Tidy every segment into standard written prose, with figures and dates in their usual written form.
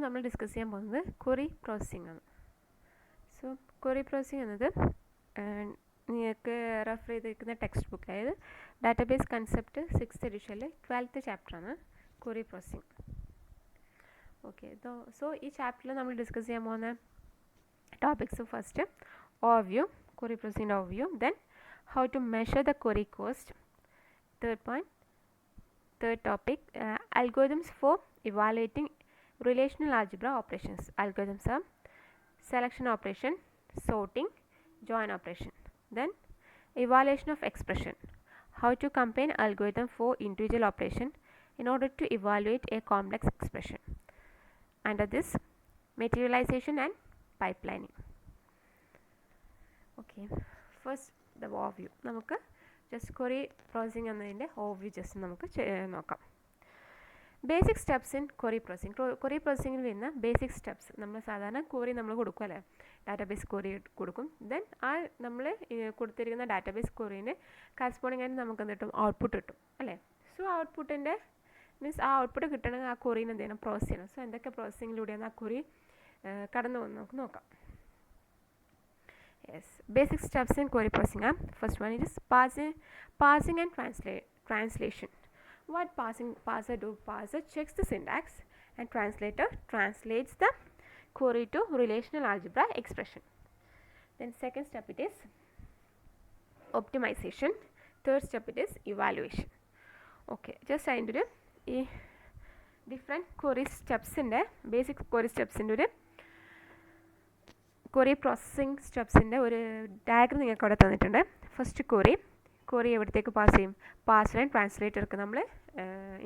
നമ്മൾ ഡിസ്കസ് ചെയ്യാൻ പോകുന്നത് ക്വറി പ്രോസസ്സിംഗ് ആണ്. സോ ക്വറി പ്രോസസ്സിംഗ് എന്നത് നിങ്ങൾക്ക് റെഫർ ചെയ്തിരിക്കുന്ന ടെക്സ്റ്റ് ബുക്ക്, അതായത് ഡാറ്റാബേസ് കൺസെപ്റ്റ് 6th എഡിഷനിൽ 12th ചാപ്റ്ററാണ് ക്വറി പ്രോസസ്സിംഗ്. ഓക്കെ, സോ ഈ ചാപ്റ്ററിൽ നമ്മൾ ഡിസ്കസ് ചെയ്യാൻ പോകുന്ന topics: first overview, query processing overview, then how to measure the query cost. Third topic, algorithms for evaluating relational algebra operations. Algorithms are selection operation, sorting, join operation. Then evaluation of expression, how to combine algorithm for individual operation in order to evaluate a complex expression. Under this, materialization and pipelining. Okay, first the overview. നമുക്ക് just query processing എന്നതിൻ്റെ overview just നമുക്ക് നോക്കാം. Basic steps in query processing. Query പ്രോസസ്സിങ്ങിൽ വരുന്ന basic steps, നമ്മൾ സാധാരണ query നമ്മൾ കൊടുക്കും അല്ലേ, ഡാറ്റാബേസ് ക്വറി കൊടുക്കും. ദെൻ ആ നമ്മൾ കൊടുത്തിരിക്കുന്ന ഡാറ്റാബേസ് ക്വറീന് കറസ്പോണ്ടിങ് ആയിട്ട് നമുക്ക് എന്ത് കിട്ടും, ഔട്ട്പുട്ട് കിട്ടും അല്ലേ. സോ ഔട്ട്പുട്ടിൻ്റെ മീൻസ് ആ ഔട്ട്പുട്ട് കിട്ടണമെങ്കിൽ ആ ക്വറീനെ എന്ത് ചെയ്യണം, പ്രോസസ്സ് ചെയ്യണം. സോ എന്തൊക്കെ പ്രോസസ്സിങ്ങിലൂടെയാണ് ആ ക്വറി കടന്നു പോകുന്നത് നമുക്ക് നോക്കാം. Yes, basic steps in query processing. First one is parsing and translation. What parser do? Parser checks the syntax and translator translates the query to relational algebra expression. Then second step it is optimization. Third step it is evaluation. Okay, just അതിൻ്റെ ഈ different query സ്റ്റെപ്സിൻ്റെ basic query സ്റ്റെപ്സിൻ്റെ ഒരു query processing സ്റ്റെപ്സിൻ്റെ ഒരു diagram നിങ്ങൾക്ക് അവിടെ തന്നിട്ടുണ്ട്. First query എവിടത്തേക്ക് pass ചെയ്യും, passer and ട്രാൻസ്ലേറ്റർക്ക് നമ്മൾ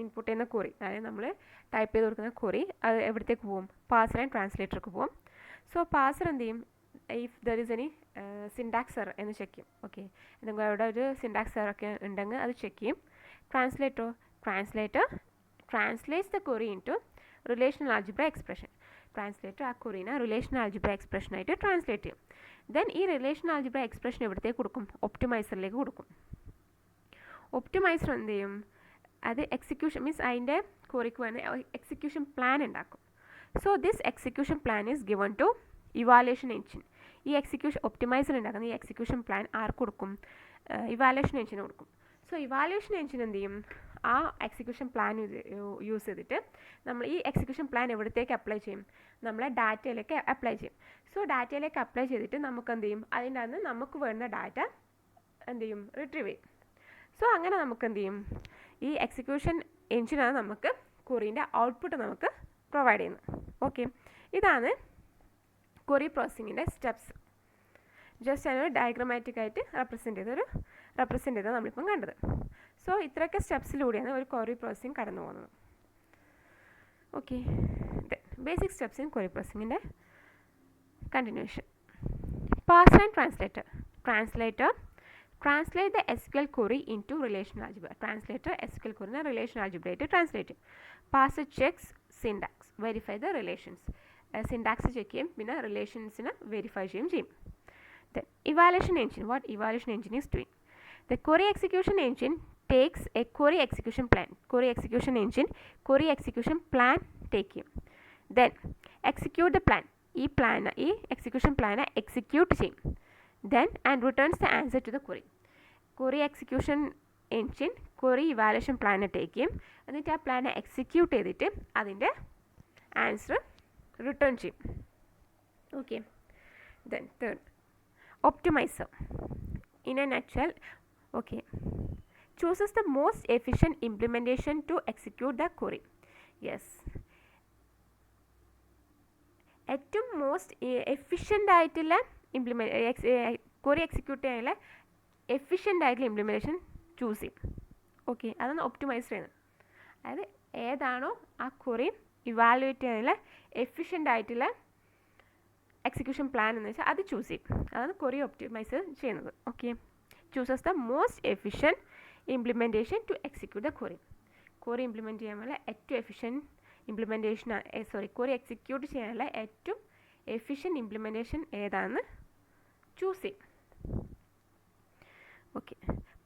input ചെയ്യുന്ന ക്വറി, അതായത് നമ്മൾ ടൈപ്പ് ചെയ്ത് കൊടുക്കുന്ന ക്വറി അത് എവിടത്തേക്ക് പോകും, പാസർ ആൻഡ് ട്രാൻസ്ലേറ്റർക്ക് പോകും. സോ പാസർ എന്ത് ചെയ്യും, if there is any syntax error എന്ന് ചെക്ക് ചെയ്യും. ഓക്കെ, എന്തെങ്കിലും അവിടെ ഒരു സിൻടാക്സ് എറർ ഒക്കെ ഉണ്ടെങ്കിൽ അത് ചെക്ക് ചെയ്യും. Translator translates the query into relational algebra expression. Translator ആ ക്വറീനെ റിലേഷണൽ ആൾജിബ്ര എക്സ്പ്രഷനായിട്ട് ട്രാൻസ്ലേറ്റ് ചെയ്യും. ദെൻ ഈ റിലേഷണൽ ആൾജിബ്ര എക്സ്പ്രഷൻ എവിടത്തേക്ക് കൊടുക്കും, ഒപ്റ്റിമൈസറിലേക്ക് കൊടുക്കും. ഒപ്റ്റിമൈസർ എന്ത് ചെയ്യും, അത് എക്സിക്യൂഷൻ മീൻസ് അതിൻ്റെ ക്വറിക്ക് വേണ്ട എക്സിക്യൂഷൻ പ്ലാൻ ഉണ്ടാക്കും. So this execution plan is given to evaluation engine. ഈ ഒപ്റ്റിമൈസർ ഉണ്ടാക്കുന്ന ഈ എക്സിക്യൂഷൻ പ്ലാൻ ആർക്ക് കൊടുക്കും, ഇവാലുവേഷൻ എഞ്ചിന് കൊടുക്കും. സോ ഇവാലുവേഷൻ എഞ്ചിൻ എന്ത് ചെയ്യും, ആ എക്സിക്യൂഷൻ പ്ലാൻ യൂസ് ചെയ്തിട്ട് നമ്മൾ ഈ എക്സിക്യൂഷൻ പ്ലാൻ എവിടത്തേക്ക് അപ്ലൈ ചെയ്യും, നമ്മളെ ഡാറ്റയിലേക്ക് അപ്ലൈ ചെയ്യും. സോ ഡാറ്റയിലേക്ക് അപ്ലൈ ചെയ്തിട്ട് നമുക്ക് എന്ത് ചെയ്യും, അതിൻ്റെ അകത്ത് നമുക്ക് വേണ്ട ഡാറ്റ എന്ത് ചെയ്യും, റിട്രീവ് ചെയ്യും. സോ അങ്ങനെ നമുക്ക് എന്ത് ചെയ്യും, ഈ എക്സിക്യൂഷൻ എഞ്ചിനാണ് നമുക്ക് ക്വറീൻ്റെ ഔട്ട്പുട്ട് നമുക്ക് പ്രൊവൈഡ് ചെയ്യുന്നത്. ഓക്കെ, ഇതാണ് ക്വറി പ്രോസസ്സിങ്ങിൻ്റെ സ്റ്റെപ്സ്. ജസ്റ്റ് അതിനൊരു ഡയഗ്രമാറ്റിക് ആയിട്ട് റെപ്രസെൻറ്റ് ചെയ്ത് നമ്മളിപ്പം കണ്ടത്. സോ ഇത്രയൊക്കെ സ്റ്റെപ്സിലൂടെയാണ് ഒരു ക്വറി പ്രോസസ്സിംഗ് കടന്നു പോകുന്നത്. Okay, basic steps in query പ്രോസസ്സിങ്ങിൻ്റെ continuation. Parser and translator translate the SQL query into relational algebra. Translator SQL query relational ആൾജിബ്രയായിട്ട് ട്രാൻസ്ലേറ്റ് ചെയ്യും. Parser checks syntax, verify the relations. Syntax check ചെയ്യും, പിന്നെ റിലേഷൻസിനെ verify ചെയ്യും. Then evaluation engine. What evaluation engine is doing? The query execution engine takes a query execution plan. Query execution engine query execution plan take him. Then execute the plan. ഈ execution plan execute ചെയ്യും. Then and returns the answer to the query. Query execution engine query evaluation plan take ചെയ്യും, എന്നിട്ട് ആ plan execute ചെയ്തിട്ട് അതിൻ്റെ answer return ചെയ്യും. Okay, then third optimizer. In a nutshell, okay, chooses the most efficient implementation to execute the query. Yes, ഏറ്റവും most efficient ആയിട്ടുള്ള query execute ചെയ്യാനുള്ള efficient ആയിട്ടുള്ള ഇംപ്ലിമെൻറ്റേഷൻ ചൂസ് ചെയ്യും. ഓക്കെ, അതാണ് ഒപ്റ്റിമൈസ് ചെയ്യുന്നത്. അതായത് ഏതാണോ ആ ക്വറി ഇവാലുവേറ്റ് ചെയ്യാനുള്ള എഫിഷ്യൻ്റ് ആയിട്ടുള്ള എക്സിക്യൂഷൻ പ്ലാൻ എന്ന് വെച്ചാൽ അത് ചൂസ് ചെയ്യും. അതാണ് ക്വറി ഒപ്റ്റിമൈസ് ചെയ്യുന്നത്. Okay, chooses the most efficient implementation to execute the query. Query implement ചെയ്യാനുള്ള ഏറ്റവും എഫിഷ്യൻറ്റ് ഇംപ്ലിമെൻറ്റേഷൻ ക്വറി എക്സിക്യൂട്ട് ചെയ്യാനുള്ള ഏറ്റവും എഫിഷ്യൻറ്റ് ഇംപ്ലിമെൻറ്റേഷൻ ഏതാണെന്ന് ചൂസ് ചെയ്യും. Okay,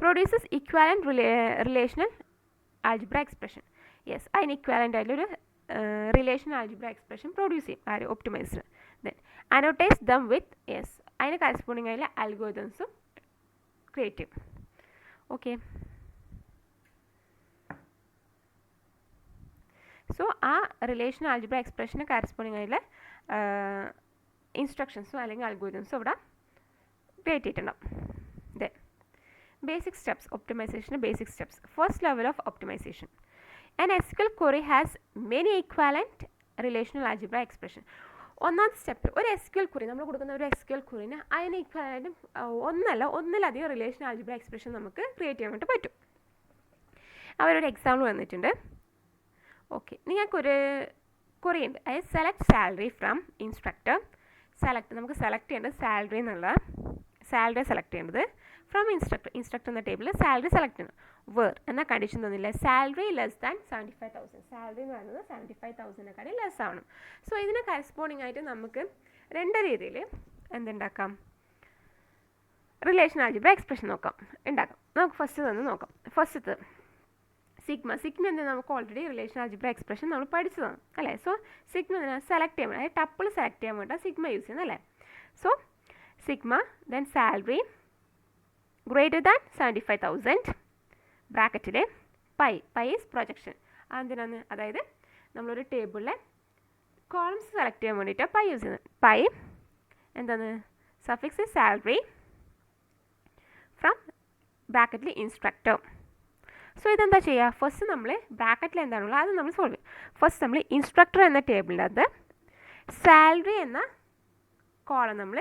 produces equivalent relational algebra expression. Yes, അതിന് ഇക്വാലൻ്റ് ആയിട്ടുള്ളൊരു റിലേഷണൽ ആൾജിബ്ര എക്സ്പ്രഷൻ പ്രൊഡ്യൂസ് ചെയ്യും ആര് optimizer. Then annotates them with yes, അതിന് കറസ്പോണ്ടിങ് ആയിട്ടുള്ള അൽഗോരിതംസും ക്രിയേറ്റ് ചെയ്യും. ഓക്കെ, സോ ആ റിലേഷണൽ ആൾജിബ്ര എക്സ്പ്രഷന് കറസ്പോണ്ടിങ് ആയിട്ടുള്ള ഇൻസ്ട്രക്ഷൻസും അല്ലെങ്കിൽ അൽഗോരിതംസും ഇവിടെ ക്രിയേറ്റ് ചെയ്തിട്ടുണ്ടാവും. ദെൻ ബേസിക് സ്റ്റെപ്സ്, ഒപ്റ്റിമൈസേഷൻ്റെ basic steps. First level of optimization. An SQL query has many equivalent relational algebra expression. ഒന്നാമത്തെ സ്റ്റെപ്പ്, ഒരു SQL query നമ്മൾ കൊടുക്കുന്ന ഒരു SQL queryന് അതിന് ഈക്വലായിട്ടും ഒന്നിലധികം റിലേഷണൽ ആൾജിബ്ര എക്സ്പ്രഷൻ നമുക്ക് ക്രിയേറ്റ് ചെയ്യാൻ വേണ്ടി പറ്റും. അവരൊരു എക്സാമ്പിൾ വന്നിട്ടുണ്ട്. ഓക്കെ, നിങ്ങൾക്കൊരു query ഉണ്ട്, അതായത് സെലക്ട് സാലറി ഫ്രം ഇൻസ്ട്രക്ടർ. നമുക്ക് സെലക്ട് ചെയ്യേണ്ടത് സാലറി എന്നുള്ള സാലറി സെലക്ട് ചെയ്യേണ്ടത് ഫ്രം ഇൻസ്ട്രക്ടർ എന്ന ടേബിളിൽ സാലറി സെലക്ട് ചെയ്യണം. എന്ന കണ്ടീഷൻ തന്നില്ല, സാലറി ലെസ് ദാൻ 75,000. സാലറി എന്ന് പറയുന്നത് 75,000 ലെസ് ആവണം. സോ ഇതിന് കറസ്പോണ്ടിങ് ആയിട്ട് നമുക്ക് രണ്ട് രീതിയിൽ എന്തുണ്ടാക്കാം, റിലേഷൻ ആൾജിബ്ര എക്സ്പ്രഷൻ ഉണ്ടാക്കാം. നമുക്ക് ഫസ്റ്റ് നോക്കാം. ഫസ്റ്റത്തെ സിഗ്മ എന്നാൽ നമുക്ക് ഓൾറെഡി റിലേഷൻ ആൾജിബ്ര എക്സ്പ്രഷൻ നമ്മൾ പഠിച്ചതാണ് അല്ലേ. സോ സിഗ്മ സെലക്ട് ചെയ്യാൻ, അതായത് ടപ്പിൾ സെലക്ട് ചെയ്യാൻ വേണ്ടി സിഗ്മ യൂസ് ചെയ്യുന്നത് അല്ലേ. So sigma then salary greater than 75,000 ബ്രാക്കറ്റിൽ പൈ ഈസ് പ്രൊജക്ഷൻ. അതെന്തിനാണ്, അതായത് നമ്മളൊരു ടേബിളിലെ കോളംസ് സെലക്ട് ചെയ്യാൻ വേണ്ടിയിട്ടാണ് പൈ യൂസ് ചെയ്യുന്നത്. പൈ എന്താണ്, സഫിക്സ് സാലറി ഫ്രം ബ്രാക്കറ്റിൽ ഇൻസ്ട്രക്ടർ. സോ ഇതെന്താ ചെയ്യുക, ഫസ്റ്റ് നമ്മൾ ബ്രാക്കറ്റിൽ എന്താണുള്ളത് അത് നമ്മൾ സോൾവ് ചെയ്യും. ഫസ്റ്റ് നമ്മൾ ഇൻസ്ട്രക്ടർ എന്ന ടേബിളിനകത്ത് സാലറി എന്ന കോളം നമ്മൾ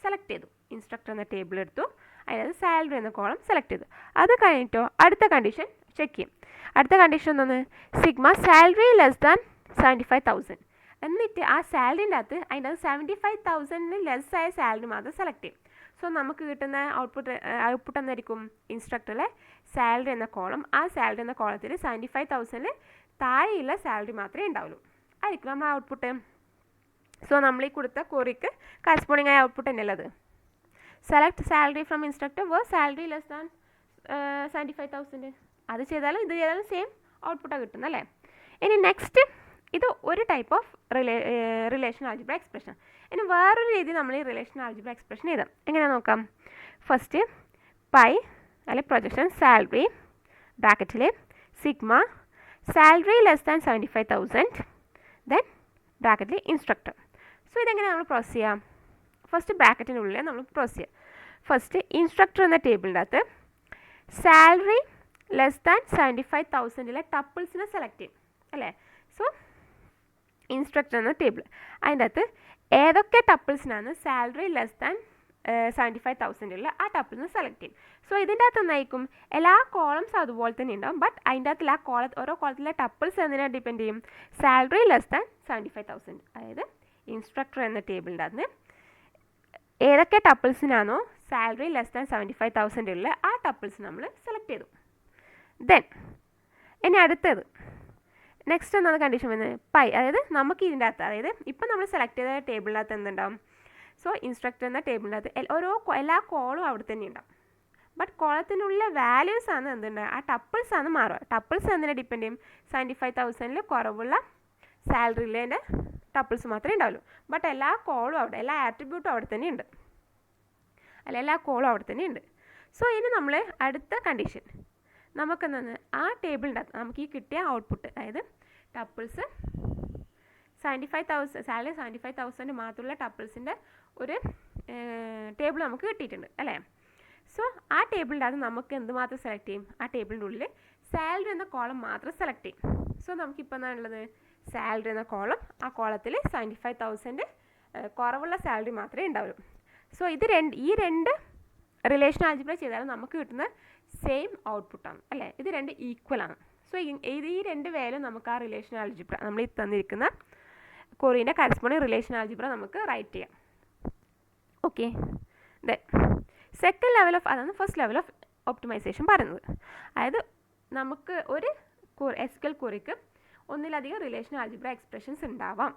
സെലക്ട് ചെയ്തു. ഇൻസ്ട്രക്ടർ എന്ന ടേബിൾ എടുത്തു, അതിനകത്ത് സാലറി എന്ന കോളം സെലക്ട് ചെയ്തു. അത് കഴിഞ്ഞിട്ടോ അടുത്ത കണ്ടീഷൻ ചെക്ക് ചെയ്യും. അടുത്ത കണ്ടീഷൻ എന്താണ്, സിഗ്മ സാലറി ലെസ് ദാൻ 75,000. എന്നിട്ട് ആ സാലറിൻ്റെ അകത്ത് അതിൻ്റെ അകത്ത് 75,000 ലെസ് ആയ സാലറി മാത്രം സെലക്ട് ചെയ്യും. സോ നമുക്ക് കിട്ടുന്ന ഔട്ട്പുട്ട് എന്തായിരിക്കും, ഇൻസ്ട്രക്ടറിലെ സാലറി എന്ന കോളം, ആ സാലറി എന്ന കോളത്തിൽ 75,000 താഴെയുള്ള സാലറി മാത്രമേ ഉണ്ടാവുള്ളൂ, ആയിരിക്കും നമ്മുടെ ഔട്ട്പുട്ട്. സോ നമ്മൾ ഈ കൊടുത്ത ക്വറിക്ക് കറസ്പോണ്ടിങ് ആയ ഔട്ട്പുട്ട് തന്നെയല്ലേ അത്. Select salary from instructor salary less than 75,000. അത് ചെയ്താലും ഇത് ചെയ്താലും സെയിം ഔട്ട്പുട്ടാണ് കിട്ടുന്നത് അല്ലേ. ഇനി നെക്സ്റ്റ്, ഇത് ഒരു type of relation algebra expression. ഇനി വേറൊരു രീതി നമ്മൾ ഈ റിലേഷൻ ആൾജിബ്ര എക്സ്പ്രഷൻ എഴുതാം. എങ്ങനെയാണെന്ന് നോക്കാം. ഫസ്റ്റ് പൈ അല്ലെ പ്രൊജക്ഷൻ സാലറി ബ്രാക്കറ്റിൽ sigma salary less than 75,000 then ബ്രാക്കറ്റിൽ ഇൻസ്ട്രക്ടർ. സോ ഇതെങ്ങനെ നമ്മൾ പ്രോസസ് ചെയ്യാം, ഫസ്റ്റ് ബ്രാക്കറ്റിനുള്ളിൽ നമ്മൾ പ്രോസസ് ചെയ്യുക. ഫസ്റ്റ് ഇൻസ്ട്രക്ടർ എന്ന ടേബിളിൻ്റെ അകത്ത് സാലറി ലെസ് ദാൻ 75,000 ടപ്പിൾസിനെ സെലക്ട് ചെയ്യും അല്ലേ. സോ ഇൻസ്ട്രക്ടർ എന്ന ടേബിൾ, അതിൻ്റെ അകത്ത് ഏതൊക്കെ ടപ്പിൾസിനാണ് സാലറി ലെസ് ദാൻ 75,000 ആ ടപ്പിൾസിനെ സെലക്ട് ചെയ്യും. സോ ഇതിൻ്റെ അകത്ത് എന്തായിരിക്കും, എല്ലാ കോളംസ് അതുപോലെ തന്നെ ഉണ്ടാവും, ബട്ട് അതിൻ്റെ അകത്തുള്ള ഓരോ കോളത്തിലെ ടപ്പിൾസ് എന്തിനാണ് ഡിപ്പെൻഡ് ചെയ്യും, സാലറി ലെസ് ദാൻ 75,000. അതായത് ഇൻസ്ട്രക്ടർ എന്ന ടേബിളിൻ്റെ അകത്ത് ഏതൊക്കെ ടപ്പിൾസിനാണോ സാലറി ലെസ് ദാൻ 75,000 ആ ടപ്പിൾസ് നമ്മൾ സെലക്ട് ചെയ്തു. ദെൻ ഇനി അടുത്തത് നെക്സ്റ്റ് എന്താണ് കണ്ടീഷൻ വരുന്നത്, പൈ, അതായത് നമുക്ക് ഇതിൻ്റെ അകത്ത്, അതായത് ഇപ്പം നമ്മൾ സെലക്ട് ചെയ്ത ടേബിളിനകത്ത് എന്തുണ്ടാവും, സോ ഇൻസ്ട്രക്ടർ എന്ന ടേബിളിനകത്ത് എല്ലാ കോളും അവിടെ തന്നെ ഉണ്ടാവും, ബട്ട് കോളത്തിനുള്ള വാല്യൂസ് ആണ് എന്തുണ്ടാവുക, ആ ടപ്പിൾസ് ആണ് മാറുക. ടപ്പിൾസ് എന്തിനെ ഡിപ്പെൻഡ് ചെയ്യും, 75,000 കുറവുള്ള സാലറിയിലെ ടപ്പിൾസ് മാത്രമേ ഉണ്ടാവുള്ളൂ, ബട്ട് എല്ലാ കോളും അവിടെ, എല്ലാ ആട്രിബ്യൂട്ടും അവിടെ തന്നെ ഉണ്ട് അല്ല, എല്ലാ കോളും അവിടെ തന്നെ ഉണ്ട്. സോ ഇനി നമ്മൾ അടുത്ത കണ്ടീഷൻ നമുക്കെന്താണ്, ആ ടേബിളിൻ്റെ അകത്ത് നമുക്ക് ഈ കിട്ടിയ ഔട്ട്പുട്ട്, അതായത് ടപ്പിൾസ് 75,000 സാലറി 75,000 മാത്രമുള്ള ടപ്പിൾസിൻ്റെ ഒരു ടേബിൾ നമുക്ക് കിട്ടിയിട്ടുണ്ട് അല്ലേ. സോ ആ ടേബിളിൻ്റെ അകത്ത് നമുക്ക് എന്ത് മാത്രം സെലക്ട് ചെയ്യും, ആ ടേബിളിൻ്റെ ഉള്ളിൽ സാലറി എന്ന കോളം മാത്രം സെലക്ട് ചെയ്യും. സോ നമുക്കിപ്പോൾ എന്താണുള്ളത്, സാലറി എന്ന കോളം, ആ കോളത്തിൽ 75,000 കുറവുള്ള സാലറി മാത്രമേ ഉണ്ടാവുള്ളൂ. സോ ഈ രണ്ട് റിലേഷൻ ആൾജിബ്ര ചെയ്താലും നമുക്ക് കിട്ടുന്ന സെയിം ഔട്ട്പുട്ടാണ് അല്ലേ, ഇത് രണ്ട് ഈക്വൽ ആണ്. സോ ഈ രണ്ട് വേലും നമുക്ക് ആ റിലേഷൻ ആൾജിബ്ര നമ്മൾ ഈ തന്നിരിക്കുന്ന ക്വറീൻ്റെ കറസ്പോണ്ടിങ് റിലേഷൻ ആൾജിബ്ര നമുക്ക് റൈറ്റ് ചെയ്യാം. Okay, then second level of, അതാണ് ഫസ്റ്റ് ലെവൽ ഓഫ് ഒപ്റ്റിമൈസേഷൻ പറയുന്നത്. അതായത് നമുക്ക് ഒരു SQL ക്വറിക്ക് ഒന്നിലധികം റിലേഷൻ ആൾജിബ്ര എക്സ്പ്രഷൻസ് ഉണ്ടാവാം.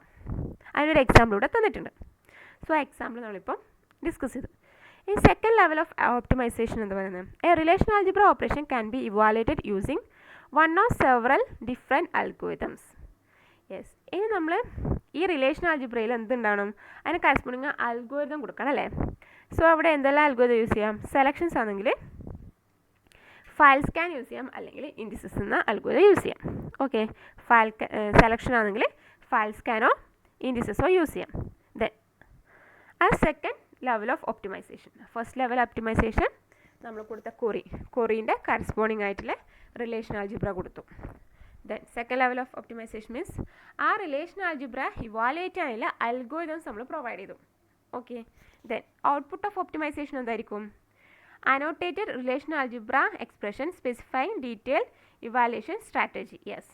അതിനൊരു എക്സാമ്പിൾ ഇവിടെ തന്നിട്ടുണ്ട്. സോ എക്സാമ്പിൾ നമ്മളിപ്പം ഡിസ്കസ് ചെയ്തു. ഈ സെക്കൻഡ് ലെവൽ ഓഫ് ഒപ്റ്റിമൈസേഷൻ എന്ന് പറയുന്നത്, A relation algebra operation can be evaluated using one or several different algorithms. Yes. ഇനി നമ്മൾ ഈ റിലേഷൻ ആൾജിബ്രയിൽ എന്തുണ്ടാവണം, അതിന് കറസ്പോണ്ടിങ് അൽഗോരിതം കൊടുക്കണം അല്ലേ. സോ അവിടെ എന്തെല്ലാം അൽഗോരിതം യൂസ് ചെയ്യാം? സെലക്ഷൻസ് ആണെങ്കിൽ ഫയൽ സ്കാൻ യൂസ് ചെയ്യാം, അല്ലെങ്കിൽ ഇൻഡിസസ് എന്ന അൽഗോരിതം യൂസ് ചെയ്യാം. ഓക്കെ, സെലക്ഷൻ ആണെങ്കിൽ ഫയൽ സ്കാനോ ഇൻഡിസസോ യൂസ് ചെയ്യാം. ദെൻ ആ second level of optimization. First level optimization നമ്മൾ കൊടുത്ത കൊറീൻ്റെ കറസ്പോണ്ടിങ് ആയിട്ടുള്ള റിലേഷൻ ആൾജിബ്ര കൊടുത്തു. Then second level of optimization means ആ റിലേഷൻ ആൾജിബ്ര ഇവാലുവേറ്റ് ചെയ്യാനുള്ള അൽഗോരിതംസ് നമ്മൾ പ്രൊവൈഡ് ചെയ്തു. Okay, then output of optimization എന്തായിരിക്കും? Annotated relation algebra expression specifying detail evaluation strategy. Yes,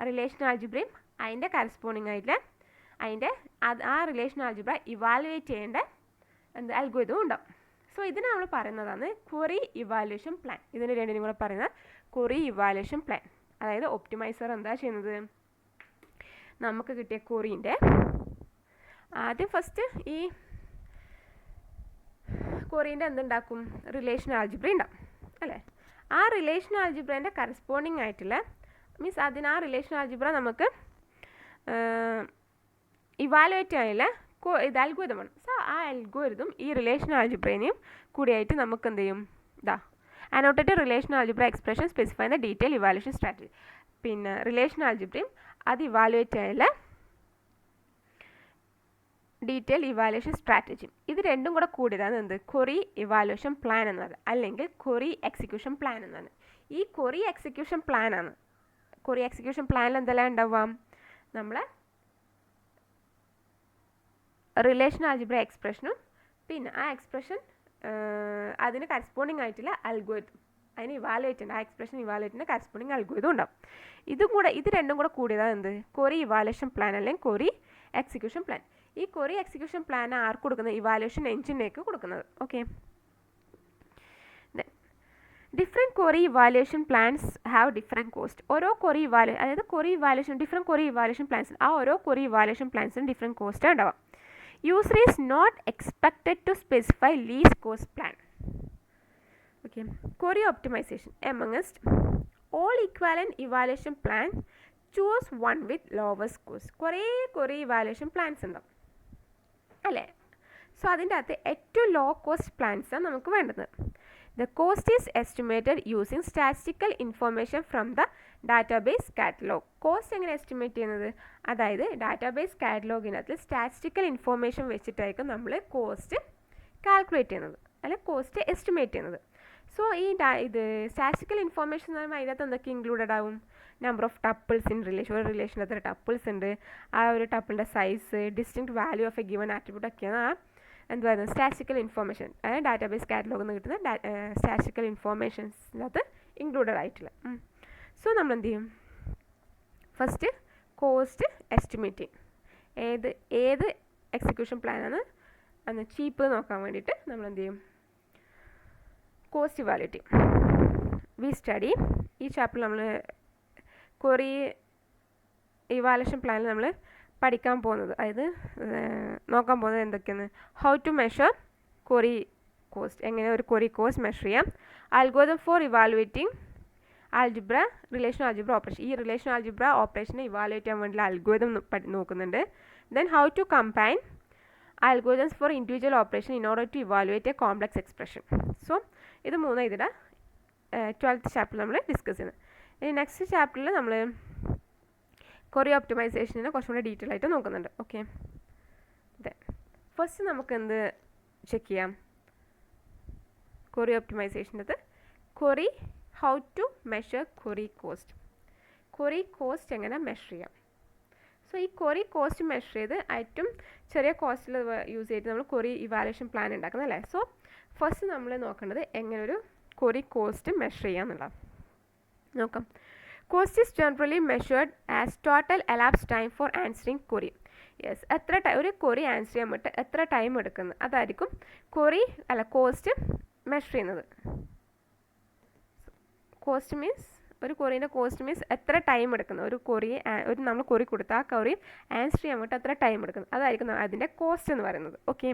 relation ആൾജിബ്രയും അതിൻ്റെ കറസ്പോണ്ടിങ് ആയിട്ടുള്ള ആ റിലേഷൻ ആൾജിബ്ര ഇവാലുവേറ്റ് ചെയ്യേണ്ട അൽഗോരിതവും ഉണ്ടാവും. സോ ഇതിന് നമ്മൾ പറയുന്നതാണ് ക്വറി ഇവാലുവേഷൻ പ്ലാൻ. ഇതിന് രണ്ടിനും കൂടെ പറയുന്നത് ക്വറി ഇവാലുവേഷൻ പ്ലാൻ. അതായത് ഒപ്റ്റിമൈസർ എന്താ ചെയ്യുന്നത്, നമുക്ക് കിട്ടിയ ക്വറീൻ്റെ ആദ്യം ഫസ്റ്റ് ഈ ക്വറീൻ്റെ എന്തുണ്ടാക്കും? റിലേഷൻ ആൾജിബ്ര ഉണ്ടാവും അല്ലേ. ആ റിലേഷൻ ആൾജിബ്രേൻ്റെ കറസ്പോണ്ടിങ് ആയിട്ടുള്ള മീൻസ് അതിന് ആ റിലേഷൻ ആൾജിബ്ര നമുക്ക് ഇവാലുവേറ്റ് ചെയ്യാനുള്ള ഇത് അൽഗോരിതമാണ്. സോ ആ അൽഗോരിതം ഈ റിലേഷൻ ആൾജിബ്രേനെയും കൂടിയായിട്ട് നമുക്ക് എന്ത് ചെയ്യും? Annotated relation algebra expression specify the detail evaluation strategy. പിന്നെ റിലേഷൻ ആൾജിബ്രയും അത് ഇവാലുവേറ്റ് ചെയ്യാനുള്ള ഡീറ്റെയിൽ ഇവാലുവേഷൻ സ്ട്രാറ്റജിയും ഇത് രണ്ടും കൂടെ കൂടിയതാണ് എന്ത്? ക്വറി ഇവാലുവേഷൻ പ്ലാൻ എന്നത്, അല്ലെങ്കിൽ ക്വറി എക്സിക്യൂഷൻ പ്ലാൻ എന്നാണ്. ഈ ക്വറി എക്സിക്യൂഷൻ പ്ലാനാണ്. ക്വറി എക്സിക്യൂഷൻ പ്ലാനിൽ എന്തെല്ലാം ഉണ്ടാവാം? നമ്മളെ റിലേഷൻ ആൾജിബ്ര എക്സ്പ്രഷനും പിന്നെ ആ എക്സ്പ്രഷൻ അതിന് കറസ്പോണ്ടിങ് ആയിട്ടുള്ള അൽഗോരിതം, അതിന് ഇവാലുവേറ്റ് ഉണ്ട്, ആ എക്സ്പ്രഷൻ ഇവാലുവേറ്റിൻ്റെ കറസ്പോണ്ടിങ് അൽഗോരിതം ഉണ്ടാവും. ഇത് രണ്ടും കൂടെ കൂടിയതാണ് എന്ത്? ക്വറി ഇവാലുവേഷൻ പ്ലാൻ അല്ലെങ്കിൽ ക്വറി എക്സിക്യൂഷൻ പ്ലാൻ. ഈ ക്വറി എക്സിക്യൂഷൻ പ്ലാൻ ആർക്ക് കൊടുക്കുന്നത്? ഇവാലുവേഷൻ എഞ്ചിനേക്ക് കൊടുക്കുന്നത്. Okay, different query evaluation plans have different cost. ഓരോ അതായത് query evaluation different query evaluation plans, ആ ഓരോ ക്വറി ഇവാലുവേഷൻ പ്ലാൻസിനും ഡിഫറെൻറ്റ് കോസ്റ്റ് ഉണ്ടാവാം. User is not expected to specify least cost plan. Okay, query optimization. Amongst all equivalent evaluation plan, choose one with lowest cost. query evaluation plans ഉണ്ടാവും അല്ലേ. So അതിൻ്റെ അകത്ത് ഏറ്റവും low cost പ്ലാൻസാണ് നമുക്ക് വേണ്ടത്. The cost is estimated using statistical information from the database catalog. Cost എങ്ങനെ estimate ചെയ്യുന്നത്? അതായത് ഡാറ്റാബേസ് കാറ്റലോഗിനകത്ത് സ്റ്റാറ്റിസ്റ്റിക്കൽ ഇൻഫോർമേഷൻ വെച്ചിട്ടായിരിക്കും നമ്മൾ കോസ്റ്റ് കാൽക്കുലേറ്റ് ചെയ്യുന്നത് അല്ലെങ്കിൽ കോസ്റ്റ് എസ്റ്റിമേറ്റ് ചെയ്യുന്നത്. സോ ഇത് സ്റ്റാറ്റിസ്റ്റിക്കൽ ഇൻഫോർമേഷൻ എന്ന് പറയുമ്പോൾ അതിനകത്ത് എന്തൊക്കെ ഇൻക്ലൂഡഡ് ആവും? Number of tuples in relation, ഒരു റിലേഷനിൽ എത്ര ടപ്പിൾസ് ഉണ്ട്, ആ ഒരു ടപ്പിളിൻ്റെ size, distinct value of a given attribute ഒക്കെയാണ് ആ എന്ത് പറയുന്നത് സ്റ്റാറ്റിസ്റ്റിക്കൽ ഇൻഫോർമേഷൻ, അതായത് ഡാറ്റാബേസ് കാറ്റലോഗിൽ നിന്ന് കിട്ടുന്ന സ്റ്റാറ്റിസ്റ്റിക്കൽ ഇൻഫോർമേഷൻസിനകത്ത് ഇൻക്ലൂഡഡ് ആയിട്ടുള്ള. സോ നമ്മൾ എന്ത് ചെയ്യും? ഫസ്റ്റ് കോസ്റ്റ് എസ്റ്റിമേറ്റ് ചെയ്യും. ഏത് എക്സിക്യൂഷൻ പ്ലാനാണ് അന്ന് ചീപ്പ് നോക്കാൻ വേണ്ടിയിട്ട് നമ്മൾ എന്ത് ചെയ്യും? കോസ്റ്റ് ഇവാലുവേറ്റ് ചെയ്യും. വി സ്റ്റഡി ഈ ചാപ്റ്ററിൽ നമ്മൾ ക്വറി ഇവാലുവേഷൻ പ്ലാനിൽ നമ്മൾ പഠിക്കാൻ പോകുന്നത്, അതായത് നോക്കാൻ പോകുന്നത് എന്തൊക്കെയാണ്? How to measure query cost, എങ്ങനെ ഒരു ക്വറി കോസ്റ്റ് മെഷർ ചെയ്യാം, algorithm for evaluating algebra relation algebra operation, ഈ റിലേഷൻ ആൾജിബ്ര ഓപ്പറേഷനെ ഇവാലുവേറ്റ് ചെയ്യാൻ വേണ്ടിയുള്ള അൽഗോരിതം നോക്കുന്നുണ്ട്. Then how to combine algorithms for individual operation in order to evaluate a complex expression. So ഇത് മൂന്ന് ഇതിൻ്റെ 12th ചാപ്റ്ററിൽ നമ്മൾ ഡിസ്കസ് ചെയ്യുന്നത്. ഇനി നെക്സ്റ്റ് ചാപ്റ്ററിൽ നമ്മൾ ക്വറി ഒപ്റ്റിമൈസേഷനെ കുറച്ചും കൂടി ഡീറ്റെയിൽ ആയിട്ട് നോക്കുന്നുണ്ട്. ഓക്കെ, ഫസ്റ്റ് നമുക്ക് എന്ത് ചെക്ക് ചെയ്യാം? ക്വറി ഒപ്റ്റിമൈസേഷൻ്റെ query how to measure query cost, query cost എങ്ങനെ മെഷർ ചെയ്യാം. സോ ഈ ക്വറി കോസ്റ്റ് മെഷർ ചെയ്ത് ഏറ്റവും ചെറിയ കോസ്റ്റിൽ യൂസ് ചെയ്തിട്ട് നമ്മൾ ക്വറി ഇവാലുവേഷൻ പ്ലാൻ ഉണ്ടാക്കുന്നത് അല്ലേ. സോ ഫസ്റ്റ് നമ്മൾ നോക്കേണ്ടത് എങ്ങനെ ഒരു ക്വറി കോസ്റ്റ് മെഷർ ചെയ്യാന്നുള്ളതാണ്. നോക്കാം. Cost is generally measured as total elapsed time for answering query. Yes, എത്ര ഒരു ക്വറി ആൻസർ ചെയ്യാൻ വേണ്ടി എത്ര ടൈം എടുക്കുന്നത് അതായിരിക്കും കോസ്റ്റ് മെഷർ ചെയ്യുന്നത്. കോസ്റ്റ് മീൻസ് ഒരു ക്വറീൻ്റെ കോസ്റ്റ് മീൻസ് എത്ര ടൈം എടുക്കുന്നത്, നമ്മൾ ക്വറി കൊടുത്താൽ ആ ക്വറി ആൻസർ ചെയ്യാൻ വേണ്ടി എത്ര ടൈം എടുക്കുന്നത് അതായിരിക്കും അതിൻ്റെ കോസ്റ്റ് എന്ന് പറയുന്നത്. Okay,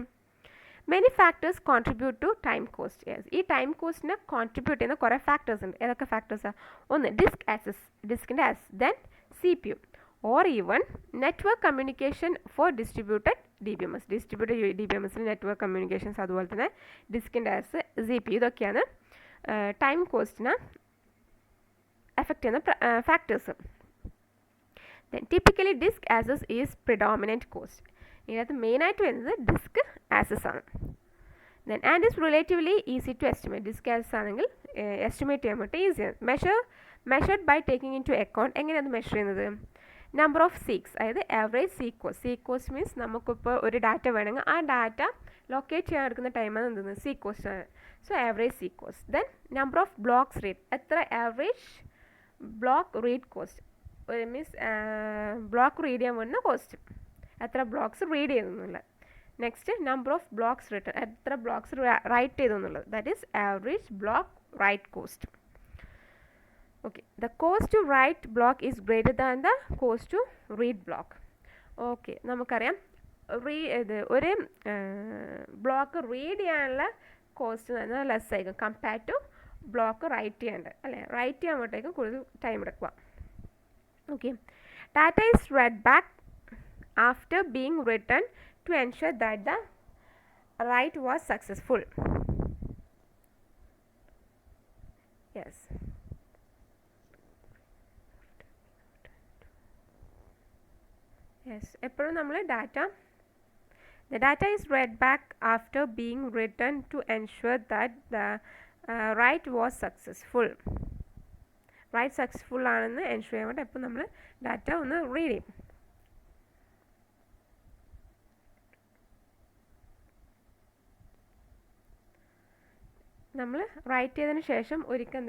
many factors contribute to time cost. Yes, ഈ ടൈം കോസ്റ്റിനെ കോൺട്രിബ്യൂട്ട് ചെയ്യുന്ന കുറേ ഫാക്ടേഴ്സ് ഉണ്ട്. ഏതൊക്കെ ഫാക്ടേഴ്സാണ്? ഒന്ന് ഡിസ്കിൻ്റെ access, then CPU. or even network communication for distributed DBMS. Distributed DBMS network communications അതുപോലെ തന്നെ ഡിസ്കിൻ്റെ ആസ് CPU ഇതൊക്കെയാണ് ടൈം കോസ്റ്റിനെ എഫക്റ്റ് ചെയ്യുന്ന factors. Then typically disk access is predominant cost. ഇതിനകത്ത് മെയിനായിട്ട് വരുന്നത് ഡിസ്ക് ആക്സസ് ആണ്. Then and is relatively easy to estimate. Disk access ആണെങ്കിൽ estimate ചെയ്യാൻ വേണ്ടി ഈസിയാണ്. Measured by taking into account. എങ്ങനെയാണ് മെഷർ ചെയ്യുന്നത്? നമ്പർ ഓഫ് സീക്സ്, അതായത് average seek cost. Seek cost means നമുക്കിപ്പോൾ ഒരു ഡാറ്റ വേണമെങ്കിൽ ആ ഡാറ്റ ലൊക്കേറ്റ് ചെയ്യാൻ എടുക്കുന്ന ടൈമാണ് എന്തെന്ന് സീക്ക് കോസ്റ്റ് ആണ്. So average seek cost. Then number of blocks read, എത്ര average block read cost, means block read ചെയ്യാൻ വേണ്ട കോസ്റ്റ്, എത്ര ബ്ലോക്സ് റീഡ് ചെയ്തെന്നുള്ളത്. Next number of blocks written, എത്ര ബ്ലോക്സ് റൈറ്റ് ചെയ്തു എന്നുള്ളത്, that is average block write cost. Okay, the cost to write block is greater than the cost to read block. Okay, നമുക്കറിയാം ഒരു block read ചെയ്യാനുള്ള cost എന്ന് പറഞ്ഞാൽ less ആയിരിക്കും compared to block right ചെയ്യേണ്ടത്, അല്ലേ? റൈറ്റ് ചെയ്യാൻ വേണ്ടിയേക്കും കൂടുതൽ ടൈം എടുക്കുക. Okay, data is read back after being written to ensure that the write was successful. Yes. Yes, എപ്പോഴും നമ്മൾ the data is read back after being written to ensure that the write was successful. Write successful ആണെന്ന് ensure ചെയ്യാൻ വേണ്ടി എപ്പോൾ നമ്മൾ data ഒന്ന് read ചെയ്യും. നമ്മൾ റൈറ്റ് ചെയ്തതിന് ശേഷം ഒരിക്കൽ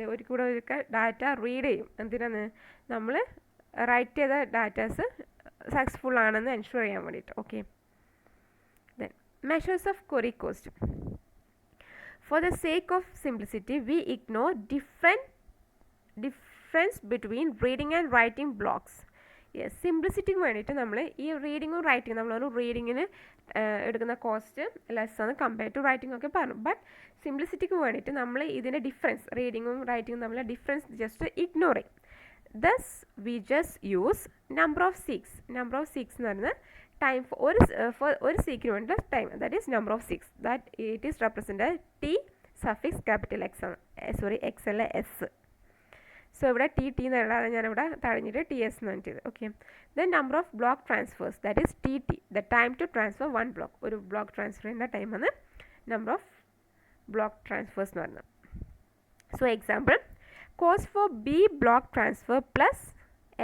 ഡാറ്റ റീഡ് ചെയ്യും. എന്തിനാണ്? നമ്മൾ റൈറ്റ് ചെയ്ത ഡാറ്റാസ് സക്സസ്ഫുൾ ആണെന്ന് എൻഷുർ ചെയ്യാൻ വേണ്ടിയിട്ട്. Okay, then measures of query cost. For the sake of simplicity we ignore difference between reading and writing blocks. Yes, സിംപ്ലിസിറ്റിക്ക് വേണ്ടിയിട്ട് നമ്മൾ ഈ റീഡിങ്ങും റൈറ്റിംഗ്, നമ്മളൊരു റീഡിങ്ങിന് എടുക്കുന്ന കോസ്റ്റ് ലെസ് ആണ് കമ്പയർ ടു റൈറ്റിംഗ് ഒക്കെ പറഞ്ഞു. ബട്ട് സിംപ്ലിസിറ്റിക്ക് വേണ്ടിയിട്ട് നമ്മൾ ഇതിൻ്റെ ഡിഫറൻസ്, റീഡിങ്ങും റൈറ്റിങ്ങും തമ്മിലുള്ള ഡിഫറൻസ് ജസ്റ്റ് ഇഗ്നോർ ചെയ്യും. Thus we just use number of seeks. Number of seeks എന്ന് പറയുന്നത് ടൈം ഒരു സീക്കിന് വേണ്ട time, that is number of seeks. That it is represented T suffix capital X ആണ്, സോറി എക്സ് അല്ല എസ്. സോ ഇവിടെ T എന്നുള്ളതാണ് ഞാനിവിടെ തഴഞ്ഞിട്ട് ടി എസ് എന്ന് പറഞ്ഞത്. Okay, then number of block transfers, that is T T, the time to transfer one block. ഒരു block transfer ചെയ്യുന്ന ടൈമാണ് നമ്പർ ഓഫ് ബ്ലോക്ക് ട്രാൻസ്ഫേഴ്സ് എന്ന് പറയുന്നത്. So example, cost for B block transfer plus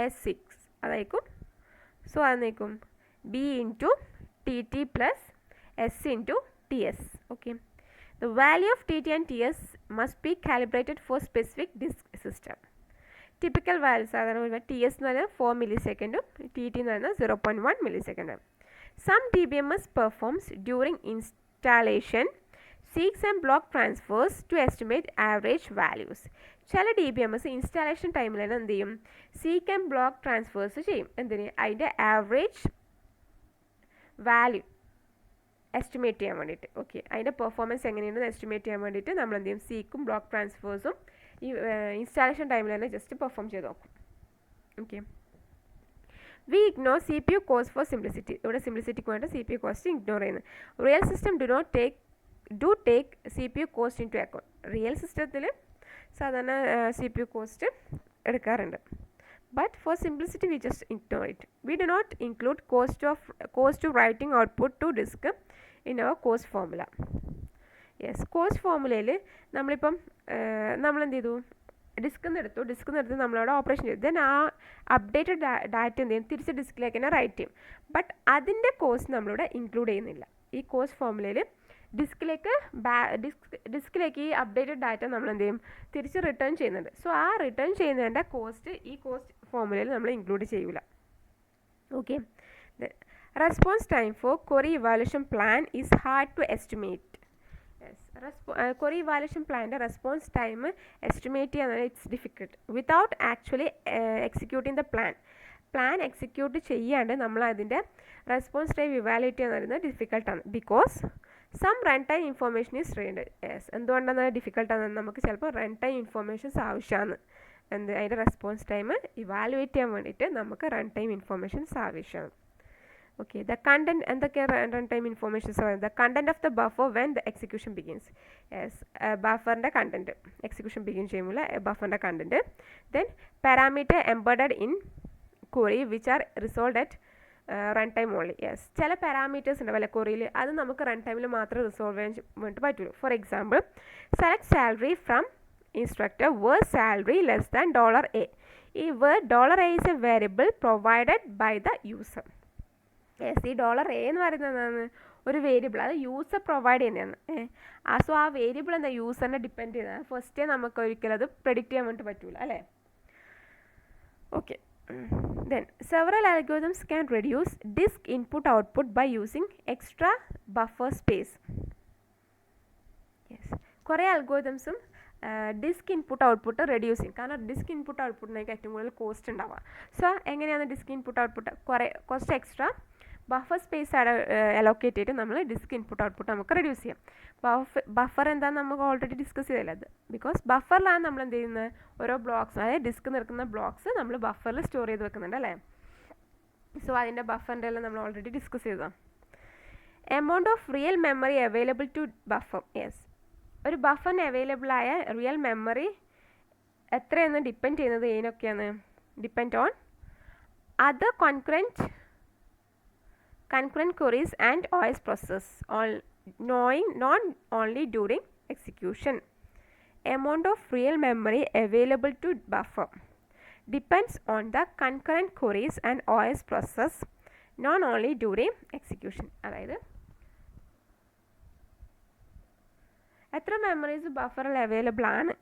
S6 അതായിരിക്കും. So അതായിരിക്കും B into T plus S into T S. Okay, the value of TT and TS must be calibrated for specific disk system. Typical values സാധാരണ TS എന്ന് പറഞ്ഞാൽ 4 milliseconds, TT എന്ന് പറഞ്ഞാൽ 0.1 milliseconds. Some DBMS performs during installation seeks and block transfers to estimate average values. ചില DBMS installation ടൈമിൽ തന്നെ എന്ത് ചെയ്യും? സീക്ക് ആൻഡ് ബ്ലോക്ക് ട്രാൻസ്ഫേഴ്സ് ചെയ്യും. എന്തിന്? അതിൻ്റെ ആവറേജ് വാല്യൂ എസ്റ്റിമേറ്റ് ചെയ്യാൻ വേണ്ടിയിട്ട്. ഓക്കെ, അതിൻ്റെ പെർഫോമൻസ് എങ്ങനെയുണ്ടെന്ന് എസ്റ്റിമേറ്റ് ചെയ്യാൻ വേണ്ടിയിട്ട് നമ്മൾ എന്ത് ചെയ്യും? സീക്കും ബ്ലോക്ക് ട്രാൻസ്ഫേഴ്സും ഈ ഇൻസ്റ്റാളേഷൻ ടൈമിൽ തന്നെ ജസ്റ്റ് പെർഫോം ചെയ്ത് നോക്കും. Okay, we ignore CPU cost for simplicity. ഇവിടെ സിംപ്ലിസിറ്റിക്ക് വേണ്ടി CPU കോസ്റ്റ് ഇഗ്നോർ ചെയ്യുന്നത്. Real system do take CPU cost into account. Real സിസ്റ്റത്തിൽ സാധാരണ CPU കോസ്റ്റ് എടുക്കാറുണ്ട്. But for simplicity we just ignore it. We do not include cost to writing output to disk in our cost formula. Yes, cost formula നമ്മളിപ്പം നമ്മളെന്ത് ചെയ്തു? ഡിസ്കിൽ നിന്ന് എടുത്ത് നമ്മളവിടെ ഓപ്പറേഷൻ ചെയ്തു. ദെൻ ആ അപ്ഡേറ്റഡ് ഡാറ്റ എന്ത് ചെയ്യും? തിരിച്ച് ഡിസ്കിലേക്ക് തന്നെ റൈറ്റ് ചെയ്യും. ബട്ട് അതിൻ്റെ കോസ്റ്റ് നമ്മളിവിടെ ഇൻക്ലൂഡ് ചെയ്യുന്നില്ല. ഈ കോസ്റ്റ് ഫോർമുലയിൽ ഡിസ്കിലേക്ക് ഈ അപ്ഡേറ്റഡ് ഡാറ്റ നമ്മൾ എന്ത് ചെയ്യും? തിരിച്ച് റിട്ടേൺ ചെയ്യുന്നുണ്ട്. സോ ആ റിട്ടേൺ ചെയ്യുന്നതിൻ്റെ കോസ്റ്റ് ഈ കോസ്റ്റ് ഫോർമുലയിൽ നമ്മൾ ഇൻക്ലൂഡ് ചെയ്യില്ല. Okay, response time for query evaluation plan is hard to estimate. Query evaluation പ്ലാനിൻ്റെ റെസ്പോൺസ് ടൈം എസ്റ്റിമേറ്റ് ചെയ്യാൻ it's difficult without actually executing the plan execute ചെയ്യാണ്ട് നമ്മൾ അതിൻ്റെ റെസ്പോൺസ് ടൈം ഇവാലുവേറ്റ് ചെയ്യാൻ പറയുന്നത് ഡിഫിക്കൽട്ടാണ്. Because some run time information is read. Yes, എന്തുകൊണ്ടാണ് ഡിഫിക്കൽട്ടാണ്? നമുക്ക് ചിലപ്പോൾ റൺ ടൈം ഇൻഫോർമേഷൻസ് ആവശ്യമാണ്. അതിൻ്റെ റെസ്പോൺസ് ടൈം ഇവാലുവേറ്റ് ചെയ്യാൻ വേണ്ടിയിട്ട് നമുക്ക് റൺ ടൈം ഇൻഫോർമേഷൻസ് ആവശ്യമാണ്. ഓക്കെ, ദ കണ്ടന്റ് എന്തൊക്കെയാണ് റൺ ടൈം ഇൻഫോർമേഷൻസ് പറയുന്നത്? The content of the buffer when the execution begins. Yes, ബഫറിൻ്റെ കണ്ടന്റ് എക്സിക്യൂഷൻ ബിഗിൻ ചെയ്യുമ്പോൾ ബഫറിൻ്റെ content. Then parameter embedded in query which are resolve at run time only. Yes, ചില parameters ഉണ്ട് വല്ല ക്വറിയിൽ, അത് നമുക്ക് run ടൈമിൽ മാത്രമേ റിസോൾവ് ചെയ്യാൻ വേണ്ടി പറ്റുള്ളൂ. For example, select salary from instructor where salary less than $A. ഈ where $A is a variable provided by the user. Yes, ഈ $A എന്ന് പറയുന്നത് എന്താണ്? ഒരു വേരിയബിൾ, അത് യൂസർ പ്രൊവൈഡ് ചെയ്യുന്നതാണ്. സോ ആ വേരിയബിൾ എന്താ യൂസറിനെ ഡിപ്പെൻഡ് ചെയ്യുന്നത്. ഫസ്റ്റേ നമുക്ക് ഒരിക്കലും അത് പ്രെഡിക്റ്റ് ചെയ്യാൻ വേണ്ടി പറ്റൂല അല്ലേ. Okay, then several algorithms can reduce disk input output by using extra buffer space. Yes, കുറേ അൽഗോരിതംസും ഡിസ്ക് ഇൻപുട്ട് ഔട്ട്പുട്ട് റെഡ്യൂസ് ചെയ്യും. കാരണം ഡിസ്ക് ഇൻപുട്ട് ഔട്ട്പുട്ടിനേക്ക് ഏറ്റവും കൂടുതൽ കോസ്റ്റ് ഉണ്ടാവുക. സോ എങ്ങനെയാണ് ഡിസ്ക് ഇൻപുട്ട് ഔട്ട്പുട്ട് കുറച്ച് എക്സ്ട്രാ ബഫർ സ്പേസ് അലോക്കേറ്റ് ചെയ്തിട്ട് നമ്മൾ ഡിസ്ക് ഇൻപുട്ട് ഔട്ട്പുട്ട് നമുക്ക് റെഡ്യൂസ് ചെയ്യാം. ബഫർ എന്താണെന്ന് നമുക്ക് ഓൾറെഡി ഡിസ്കസ് ചെയ്തല്ലോ. അത് ബിക്കോസ് ബഫറിലാണ് നമ്മൾ എന്ത് ചെയ്യുന്നത്, ഓരോ ബ്ലോക്സ്, അതായത് ഡിസ്ക് നിൽക്കുന്ന ബ്ലോക്സ് നമ്മൾ ബഫറിൽ സ്റ്റോർ ചെയ്ത് വെക്കുന്നുണ്ട് അല്ലേ. സോ അതിൻ്റെ ബഫറിൻ്റെ എല്ലാം നമ്മൾ ഓൾറെഡി ഡിസ്കസ് ചെയ്തതാണ്. Amount of real memory available to buffer. Yes, ഒരു ബഫറിന് അവൈലബിൾ ആയ റിയൽ മെമ്മറി എത്രയെന്ന് ഡിപ്പെൻഡ് ചെയ്യുന്നത് ഇതിനൊക്കെയാണ്. Depend on other concurrent queries and OS process, not only during execution. Amount of real memory available to buffer depends on the concurrent queries and OS process, not only during execution. അതായത് എത്ര memories ബഫറിൽ available ആണ്,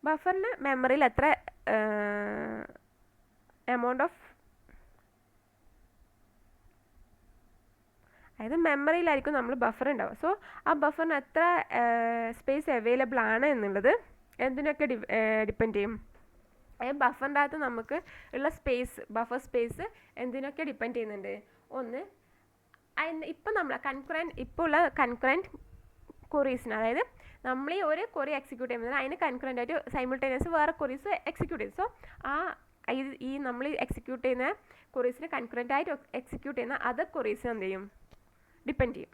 ബഫറിന് മെമ്മറിയിൽ എത്ര amount of, അതായത് മെമ്മറിയിലായിരിക്കും നമ്മൾ buffer ഉണ്ടാവുക. So ആ ബഫറിന് എത്ര സ്പേസ് അവൈലബിൾ ആണ് എന്നുള്ളത് എന്തിനൊക്കെ ഡിപ്പെൻഡ് ചെയ്യും. അതായത് ബഫറിൻ്റെ അകത്ത് നമുക്ക് ഉള്ള സ്പേസ്, ബഫർ സ്പേസ് എന്തിനൊക്കെ ഡിപ്പെൻഡ് ചെയ്യുന്നുണ്ട്. ഒന്ന്, ഇപ്പം നമ്മൾ ഇപ്പോൾ ഉള്ള കൺകുറൻറ്റ് ക്വറീസിന്, അതായത് നമ്മൾ ഈ ഒരു ക്വറി എക്സിക്യൂട്ട് ചെയ്യുമ്പോൾ അതിന് കൺകുറൻ്റ് ആയിട്ട് സൈമിൾട്ടേനിയസ് വേറെ ക്വറീസ് എക്സിക്യൂട്ട് ചെയ്യും. സോ ആ ഈ നമ്മൾ എക്സിക്യൂട്ട് ചെയ്യുന്ന ക്വറീസിന് കൺകുറൻ്റ് ആയിട്ട് എക്സിക്യൂട്ട് ചെയ്യുന്ന അതർ ക്വറീസിന് എന്ത് ചെയ്യും, ഡിപ്പെൻഡ് ചെയ്യും.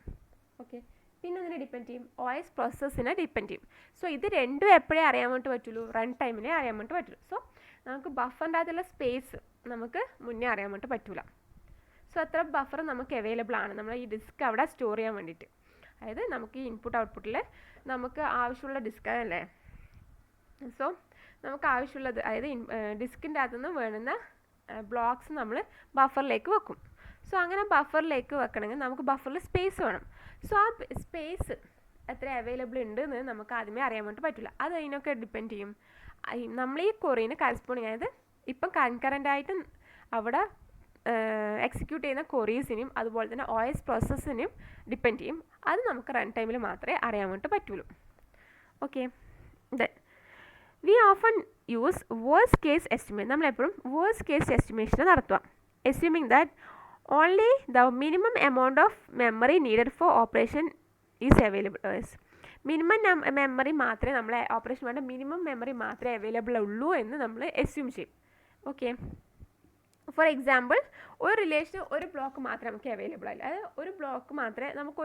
ഓക്കെ, പിന്നെ അതിനെ ഡിപ്പെൻഡ് ചെയ്യും, OS പ്രോസസ്സിനെ ഡിപ്പെൻഡ് ചെയ്യും. സോ ഇത് രണ്ടും എപ്പോഴേ അറിയാൻ വേണ്ടി പറ്റുള്ളൂ, റൺ ടൈമിനെ അറിയാൻ വേണ്ടി പറ്റുള്ളൂ. സോ നമുക്ക് ബഫറിൻ്റെ അകത്തുള്ള സ്പേസ് നമുക്ക് മുന്നേ അറിയാൻ വേണ്ടി പറ്റില്ല. സോ അത്ര ബഫർ നമുക്ക് അവൈലബിൾ ആണ് നമ്മൾ ഈ ഡിസ്ക് അവിടെ സ്റ്റോർ ചെയ്യാൻ വേണ്ടിയിട്ട്. അതായത് നമുക്ക് ഈ ഇൻപുട്ട് ഔട്ട്പുട്ടിൽ നമുക്ക് ആവശ്യമുള്ള ഡിസ്ക് അല്ലേ. സോ നമുക്ക് ആവശ്യമുള്ളത്, അതായത് ഡിസ്കിൻ്റെ അകത്തുനിന്ന് വേണ്ടുന്ന ബ്ലോക്സ് നമ്മൾ ബഫറിലേക്ക് വെക്കും. സോ അങ്ങനെ ബഫറിലേക്ക് വെക്കണമെങ്കിൽ നമുക്ക് ബഫറിൽ സ്പേസ് വേണം. സോ ആ സ്പേസ് എത്ര അവൈലബിൾ ഉണ്ട് എന്ന് നമുക്ക് ആദ്യമേ അറിയാൻ വേണ്ടി പറ്റില്ല. അത് അതിനൊക്കെ ഡിപ്പെൻഡ് ചെയ്യും. നമ്മൾ ഈ ക്വറീന് കറസ്പോണ്ടിങ്, അതായത് ഇപ്പം കൺകറൻ്റായിട്ട് അവിടെ എക്സിക്യൂട്ട് ചെയ്യുന്ന ക്വറീസിനും അതുപോലെ തന്നെ OS പ്രോസസ്സിനും ഡിപ്പെൻഡ് ചെയ്യും. അത് നമുക്ക് റൺ ടൈമിൽ മാത്രമേ അറിയാൻ വേണ്ടി പറ്റുള്ളൂ. Okay, then we often use worst case estimate. നമ്മളെപ്പോഴും വേഴ്സ്റ്റ് കേസ് എസ്റ്റിമേഷൻ നടത്തുക. Assuming that only the minimum amount of memory needed for operation is available. Minimum memory മാത്രമേ നമ്മളെ ഓപ്പറേഷൻ വേണ്ട മിനിമം മെമ്മറി മാത്രമേ അവൈലബിൾ ഉള്ളൂ എന്ന് നമ്മൾ എസ്യൂം ചെയ്യും. ഓക്കെ, ഫോർ എക്സാമ്പിൾ ഒരു റിലേഷൻ ഒരു ബ്ലോക്ക് മാത്രമേ നമുക്ക് അവൈലബിൾ ആയില്ല. അതായത് ഒരു ബ്ലോക്ക് മാത്രമേ നമുക്ക്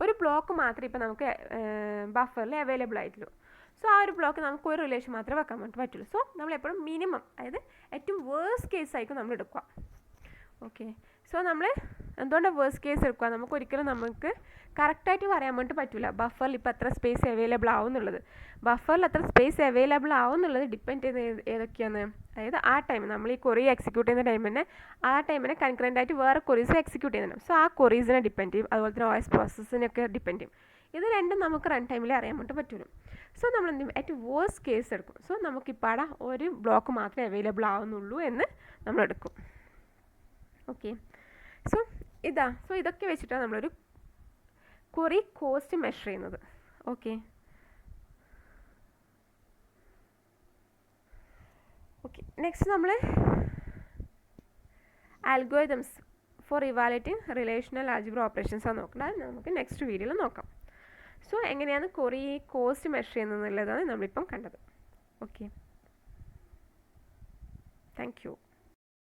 ഒരു ബ്ലോക്ക് മാത്രമേ ഇപ്പോൾ നമുക്ക് ബഫറിൽ അവൈലബിൾ ആയിട്ടുള്ളൂ. സോ ആ ഒരു ബ്ലോക്ക് നമുക്ക് ഒരു റിലേഷൻ മാത്രമേ വെക്കാൻ വേണ്ടി പറ്റുള്ളൂ. സോ നമ്മളെപ്പോഴും മിനിമം, അതായത് ഏറ്റവും വേഴ്സ്റ്റ് കേസ് ആയിരിക്കും നമ്മൾ എടുക്കുക. ഓക്കെ, സോ നമ്മൾ എന്തുകൊണ്ടാണ് വേഴ്സ്റ്റ് കേസ് എടുക്കുക, നമുക്ക് ഒരിക്കലും നമുക്ക് കറക്റ്റായിട്ട് പറയാൻ വേണ്ടി പറ്റില്ല ബഫറിൽ ഇപ്പോൾ എത്ര സ്പേസ് അവൈലബിൾ ആവും എന്നുള്ളത്. ബഫറിൽ എത്ര സ്പേസ് അവൈലബിൾ ആവും എന്നുള്ളത് ഡിപ്പെൻഡ് ചെയ്യുന്നത് ഏതൊക്കെയാണ്, അതായത് ആ ടൈം നമ്മൾ ഈ ക്വറി എക്സിക്യൂട്ട് ചെയ്യുന്ന ടൈമിനെ ആ ടൈമിനെ കൺകറൻ്റ് ആയിട്ട് വേറെ ക്വറീസ് എക്സിക്യൂട്ട് ചെയ്യുന്നുണ്ട്. സോ ആ ക്വറീസിനെ ഡിപ്പെൻഡ് ചെയ്യും, അതുപോലെ തന്നെ OS പ്രോസസ്സിനൊക്കെ ഡിപ്പെൻഡ് ചെയ്യും. ഇത് രണ്ടും നമുക്ക് റൺ ടൈമിൽ അറിയാൻ വേണ്ടി പറ്റുള്ളൂ. സോ നമ്മൾ എന്ത് ചെയ്യും, ഏറ്റവും വേഴ്സ്റ്റ് കേസ് എടുക്കും. സോ നമുക്കിപ്പോൾ അവിടെ ഒരു ബ്ലോക്ക് മാത്രമേ അവൈലബിൾ ആവുന്നുള്ളൂ എന്ന് നമ്മൾ എടുക്കും. ഓക്കെ, സോ ഇതൊക്കെ വെച്ചിട്ടാണ് നമ്മളൊരു ക്വറി കോസ്റ്റ് മെഷർ ചെയ്യുന്നത്. ഓക്കെ, നെക്സ്റ്റ് നമ്മൾ algorithms for evaluating relational algebra operations ആണ് നോക്കുന്നത്. നമുക്ക് നെക്സ്റ്റ് വീഡിയോയിൽ നോക്കാം. സോ എങ്ങനെയാണ് ക്വറി കോസ്റ്റ് മെഷർ ചെയ്യുന്നത് എന്നുള്ളതാണ് നമ്മളിപ്പം കണ്ടത്. Okay, thank you.